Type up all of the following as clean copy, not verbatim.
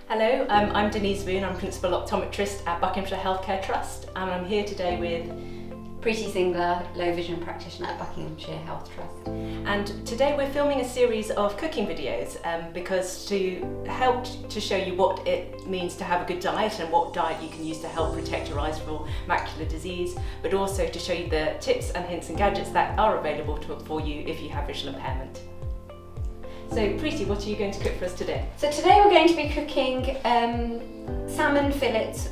Hello, I'm Denise Boone. I'm Principal Optometrist at Buckinghamshire Healthcare Trust, and I'm here today with Preeti Singler, Low Vision Practitioner at Buckinghamshire Health Trust. And today we're filming a series of cooking videos because to help to show you what it means to have a good diet and what diet you can use to help protect your eyes from macular disease, but also to show you the tips and hints and gadgets that are available for you if you have visual impairment. So Preeti, what are you going to cook for us today? So today we're going to be cooking salmon fillets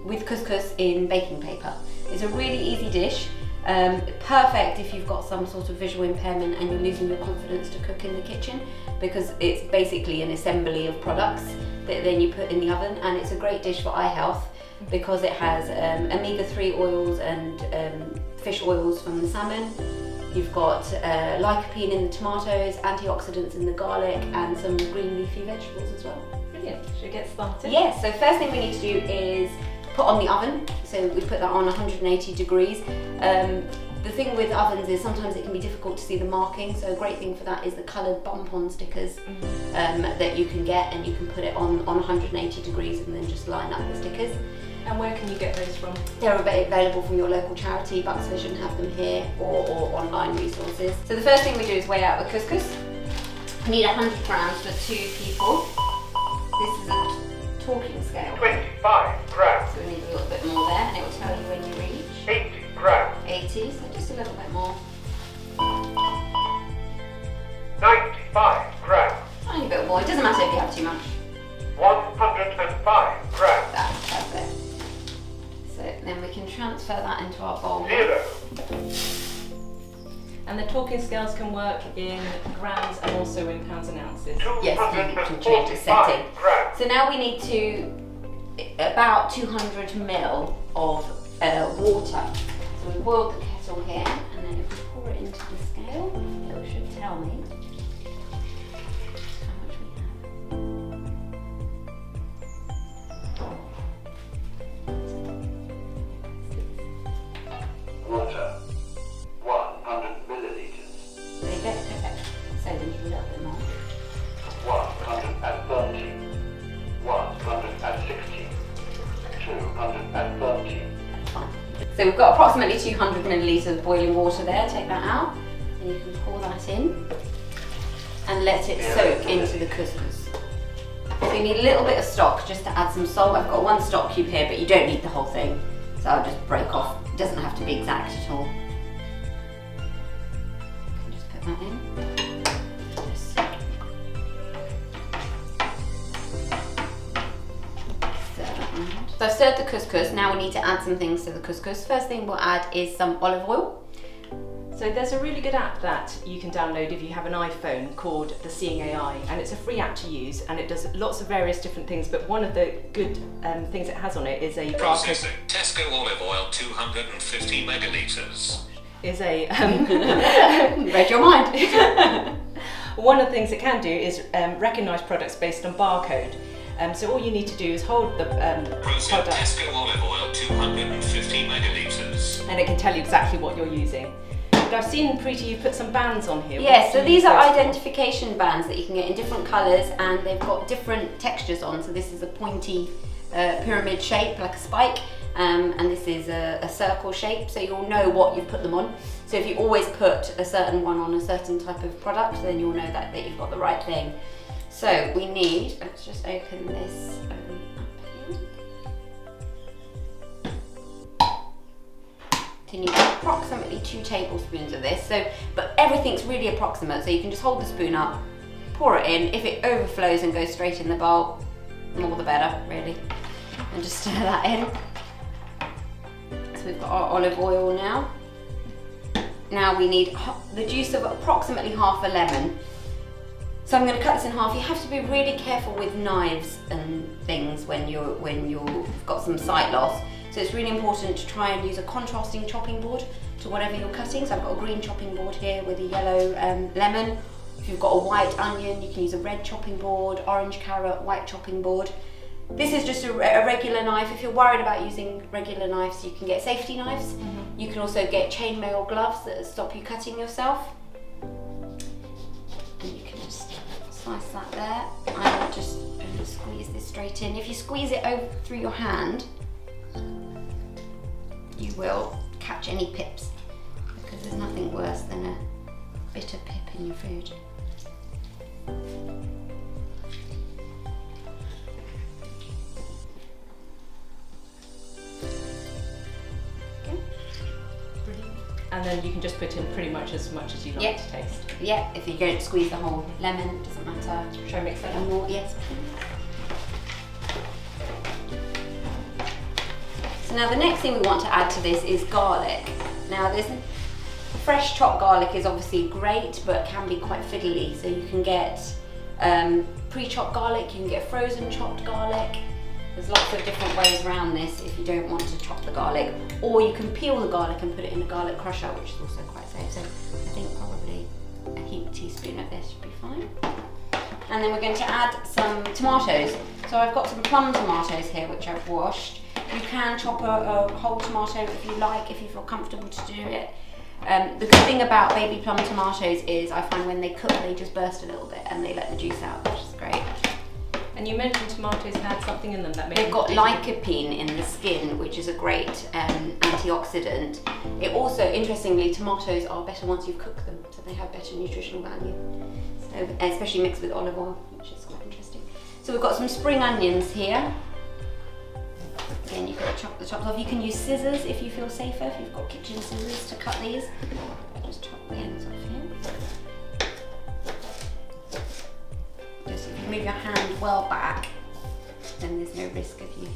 with couscous in baking paper. It's a really easy dish, perfect if you've got some sort of visual impairment and you're losing your confidence to cook in the kitchen, because it's basically an assembly of products that then you put in the oven, and it's a great dish for eye health because it has omega-3 oils and fish oils from the salmon. You've got lycopene in the tomatoes, antioxidants in the garlic, and some green leafy vegetables as well. Brilliant. Should we get started? Yes, so first thing we need to do is put on the oven. So we put that on 180 degrees. The thing with ovens is sometimes it can be difficult to see the marking, so a great thing for that is the coloured bump-on stickers that you can get, and you can put it on 180 degrees and then just line up the stickers. And where can you get those from? They're available from your local charity. Bucks Vision have them here, or online resources. So the first thing we do is weigh out the couscous. We need 100 grams for 2 people. This is a talking scale. 25 grams. So we need a little bit more there, and it will tell you when you reach. 80 grams. 80, so just a little bit more. 95 grams. Tiny bit more, it doesn't matter if you have too much. 105 grams. That's perfect. So then we can transfer that into our bowl. 0. And the talking scales can work in grams and also in pounds and ounces. Yes, you can change the setting. Grams. So now we need about 200 ml of water. So we boiled the kettle here, and then if we pour it into the scale, it should tell me how much we have. Water. 100 milliliters. There you go, perfect. So we need a little bit more. 130. 160. 230. Fine. So we've got approximately 200 millilitres of boiling water there. Take that out, and you can pour that in and let it soak into the couscous. So you need a little bit of stock just to add some salt. I've got 1 stock cube here, but you don't need the whole thing, so I'll just break off. It doesn't have to be exact at all. You can just put that in. So I've stirred the couscous. Now we need to add some things to the couscous. First thing we'll add is some olive oil. So there's a really good app that you can download if you have an iPhone called the Seeing AI, and it's a free app to use, and it does lots of various different things, but one of the good things it has on it is a barcode. Processing. Tesco olive oil 250 megalitres. Is a Read your mind. one of the things it can do is recognise products based on barcode. So all you need to do is hold the Processing. product, Tesco olive oil 250 megalitres. and it can tell you exactly what you're using. But I've seen, Preeti, you put some bands on here. Yes, What so do you these are use those for? identification bands that you can get in different colours, and they've got different textures on. So this is a pointy pyramid shape, like a spike, and this is a circle shape, so you'll know what you've put them on. So if you always put a certain one on a certain type of product, then you'll know that you've got the right thing. So we need, let's just open this up here. You need approximately 2 tablespoons of this. So, but everything's really approximate, so you can just hold the spoon up, pour it in. If it overflows and goes straight in the bowl, more the better, really. And just stir that in. So we've got our olive oil now. Now we need the juice of approximately half a lemon. So I'm going to cut this in half. You have to be really careful with knives and things when you've got some sight loss. So it's really important to try and use a contrasting chopping board to whatever you're cutting. So I've got a green chopping board here with a yellow lemon. If you've got a white onion, you can use a red chopping board, orange carrot, white chopping board. This is just a regular knife. If you're worried about using regular knives, you can get safety knives. You can also get chainmail gloves that stop you cutting yourself. And you can just slice that there. I'm just going to squeeze this straight in. If you squeeze it over through your hand, you will catch any pips, because there's nothing worse than a bit of pip in your food. And then you can just put in pretty much as you like Yep. to taste. Yeah, if you don't squeeze the whole lemon, it doesn't matter. Shall I mix that up? More, yes. So now the next thing we want to add to this is garlic. Now this fresh chopped garlic is obviously great, but can be quite fiddly. So you can get pre-chopped garlic, you can get frozen chopped garlic. There's lots of different ways around this if you don't want to chop the garlic. Or you can peel the garlic and put it in a garlic crusher, which is also quite safe. So I think probably a heaped teaspoon of this should be fine. And then we're going to add some tomatoes. So I've got some plum tomatoes here, which I've washed. You can chop a whole tomato if you like, if you feel comfortable to do it. The good thing about baby plum tomatoes is I find when they cook, they just burst a little bit and they let the juice out, which is great. And you mentioned tomatoes had something in them that makes They've got them lycopene in the skin, which is a great antioxidant. It also, interestingly, tomatoes are better once you've cooked them, so they have better nutritional value. So, especially mixed with olive oil, which is quite interesting. So we've got some spring onions here. Again, you've got to chop the tops off. You can use scissors if you feel safer, if you've got kitchen scissors to cut these. Just chop the ends off here. Just if you move your hand well back, then there's no risk of you.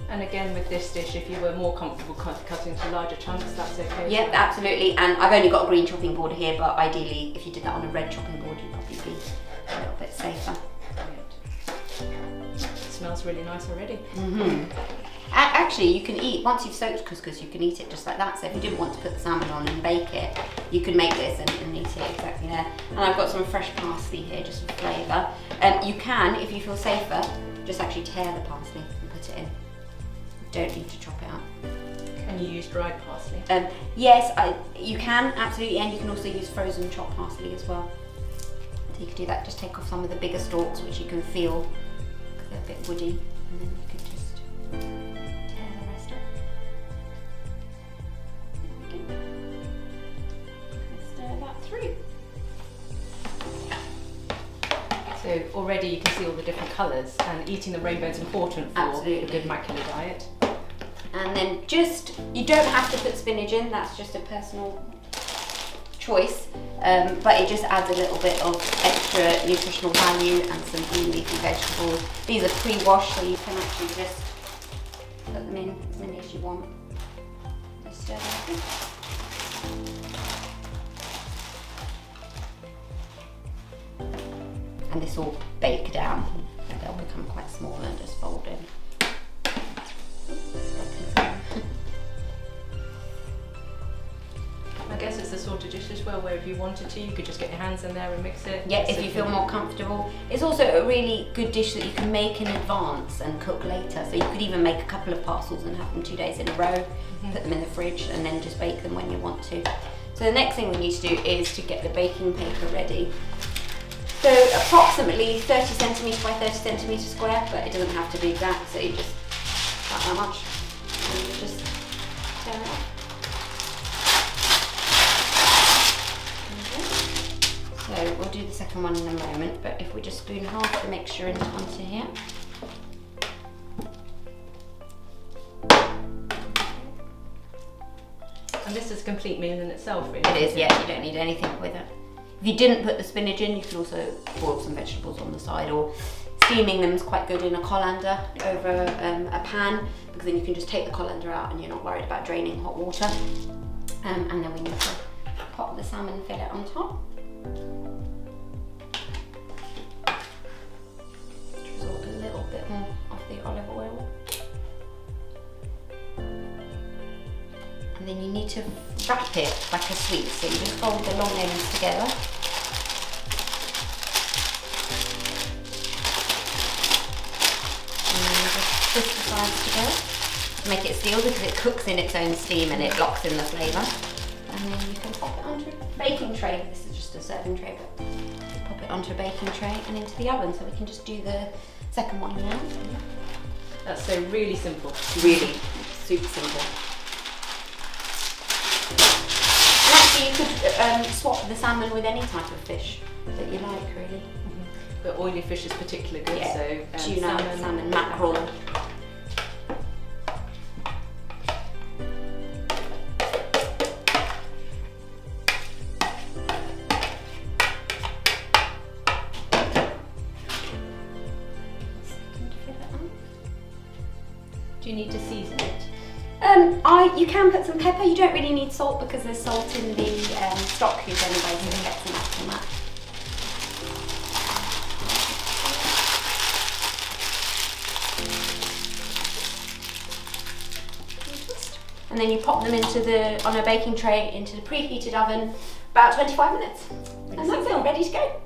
And again, with this dish, if you were more comfortable cutting to larger chunks, that's okay. Yeah, absolutely. And I've only got a green chopping board here, but ideally, if you did that on a red chopping board, you'd probably be a little bit safer. Brilliant. It smells really nice already. Actually, you can eat, once you've soaked couscous, you can eat it just like that. So if you didn't want to put the salmon on and bake it, you can make this and eat it exactly there. And I've got some fresh parsley here, just for flavour. You can, if you feel safer, just actually tear the parsley and put it in. You don't need to chop it up. And you use dried parsley? Yes, you can, absolutely, and you can also use frozen chopped parsley as well. So you can do that, just take off some of the bigger stalks, which you can feel, because they're a bit woody, and then you can just tear the rest off. Stir that through. So already you can see all the different colours, and eating the rainbow is important for Absolutely. a good macular diet. And then you don't have to put spinach in, that's just a personal choice, but it just adds a little bit of extra nutritional value and some green leafy vegetables. These are pre-washed, so you can actually just put them in as many as you want. Just stir that in. And this will bake down, and they'll become quite small and just fold in. I guess it's the sort of dish as well where if you wanted to, you could just get your hands in there and mix it. Yeah, if you feel more comfortable. It's also a really good dish that you can make in advance and cook later. So you could even make a couple of parcels and have them 2 days in a row, put them in the fridge, and then just bake them when you want to. So the next thing we need to do is to get the baking paper ready. So approximately 30 centimetres by 30 centimetres square, but it doesn't have to be exact, so you just about that much, and you just tear it off. So we'll do the second one in a moment, but if we just spoon half the mixture onto here. And this is a complete meal in itself, really. It is, yeah, you don't need anything with it. If you didn't put the spinach in, you could also boil some vegetables on the side, or steaming them is quite good in a colander over a pan, because then you can just take the colander out and you're not worried about draining hot water. And then we need to pop the salmon fillet on top. Drizzle a little bit more of the olive oil. And then you need to wrap it like a sweet, so you just fold the long ends together. And then just twist the sides together to make it sealed, because it cooks in its own steam and it locks in the flavour. And then you can pop it onto a baking tray. This is just a serving tray, but you pop put it onto a baking tray and into the oven. So we can just do the second one now. That's so really simple. Really super simple. And actually you could swap the salmon with any type of fish that you like, really. But oily fish is particularly good, Yeah. so Tuna, salmon, mackerel. Do you need to season it? You can put some pepper. You don't really need salt because there's salt in the stock cube anyway, so it gets enough from that. And then you pop them on a baking tray into the preheated oven about 25 minutes. And that's it, ready to go.